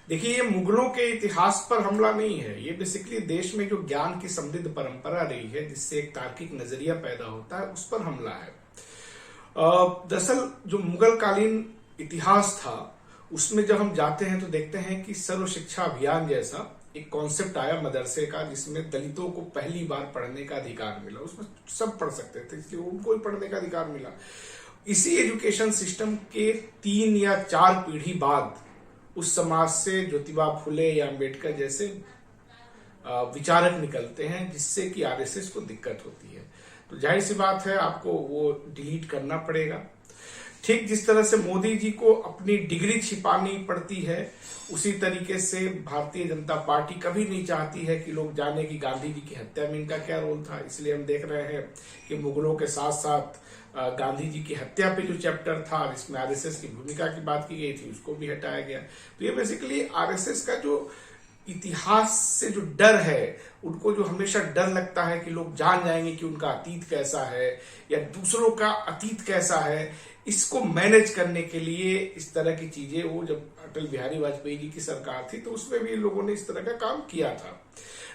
देखिए, ये मुगलों के इतिहास पर हमला नहीं है। ये बेसिकली देश में जो ज्ञान की समृद्ध परंपरा रही है, जिससे एक तार्किक नजरिया पैदा होता है, उस पर हमला है। दरअसल जो मुगल कालीन इतिहास था, उसमें जब हम जाते हैं तो देखते हैं कि सर्व शिक्षा अभियान जैसा एक कॉन्सेप्ट आया मदरसे का, जिसमें दलितों को पहली बार पढ़ने का अधिकार मिला। उसमें सब पढ़ सकते थे, इसलिए उनको ही पढ़ने का अधिकार मिला। इसी एजुकेशन सिस्टम के 3 या 4 पीढ़ी बाद उस समाज से ज्योतिबा फुले या अंबेडकर जैसे विचारक निकलते हैं, जिससे कि आरएसएस को दिक्कत होती है। तो जाहिर सी बात है, आपको वो डिलीट करना पड़ेगा। ठीक जिस तरह से मोदी जी को अपनी डिग्री छिपानी पड़ती है, उसी तरीके से भारतीय जनता पार्टी कभी नहीं चाहती है कि लोग जाने कि गांधी जी की हत्या में इनका क्या रोल था। इसलिए हम देख रहे हैं कि मुगलों के साथ साथ गांधी जी की हत्या पे जो चैप्टर था, जिसमें आरएसएस की भूमिका की बात की गई थी, उसको भी हटाया गया। तो ये बेसिकली आरएसएस का जो इतिहास से जो डर है, उनको जो हमेशा डर लगता है कि लोग जान जाएंगे कि उनका अतीत कैसा है या दूसरों का अतीत कैसा है, इसको मैनेज करने के लिए इस तरह की चीजें, वो जब अटल बिहारी वाजपेयी जी की सरकार थी तो उसमें भी लोगों ने इस तरह का काम किया था।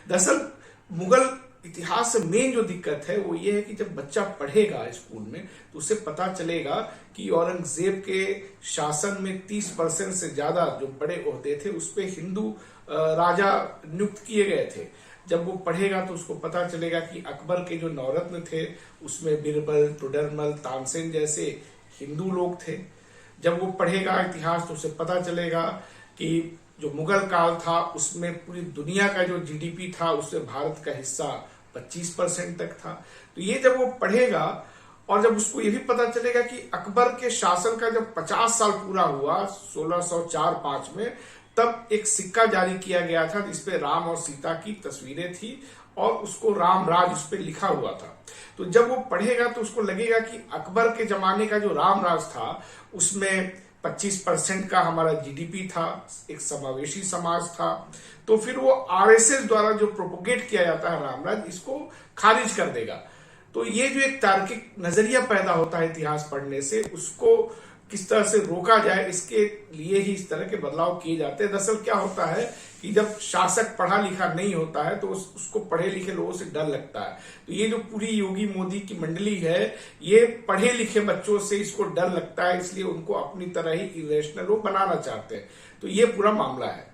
दरअसल मुगल इतिहास से मेन जो दिक्कत है वो ये है कि जब बच्चा पढ़ेगा स्कूल में तो उसे पता चलेगा कि औरंगजेब के शासन में 30% से ज्यादा जो बड़े ओहदे थे उस पे हिंदू राजा नियुक्त किए गए थे। जब वो पढ़ेगा तो उसको पता चलेगा कि अकबर के जो नवरत्न थे उसमें बिरबल, टोडरमल, तानसेन जैसे हिंदू लोग थे। जब वो पढ़ेगा इतिहास तो उसे पता चलेगा कि जो मुगल काल था उसमें पूरी दुनिया का जो जीडीपी था उसमें भारत का हिस्सा 25% तक था। तो ये जब वो पढ़ेगा और जब उसको ये भी पता चलेगा कि अकबर के शासन का जब 50 साल पूरा हुआ 1604-5 में, तब एक सिक्का जारी किया गया था जिसपे राम और सीता की तस्वीरें थी और उसको राम राज उस पर लिखा हुआ था। तो जब वो पढ़ेगा तो उसको लगेगा कि अकबर के जमाने का जो राम राज था उसमें 25% का हमारा जीडीपी था, एक समावेशी समाज था। तो फिर वो आरएसएस द्वारा जो प्रोपोगेट किया जाता है रामराज, इसको खारिज कर देगा। तो ये जो एक तार्किक नजरिया पैदा होता है इतिहास पढ़ने से, उसको किस तरह से रोका जाए, इसके लिए ही इस तरह के बदलाव किए जाते हैं। दरअसल क्या होता है कि जब शासक पढ़ा लिखा नहीं होता है तो उसको पढ़े लिखे लोगों से डर लगता है। तो ये जो पूरी योगी मोदी की मंडली है, ये पढ़े लिखे बच्चों से इसको डर लगता है, इसलिए उनको अपनी तरह ही इरेशनल वो बनाना चाहते हैं। तो ये पूरा मामला है।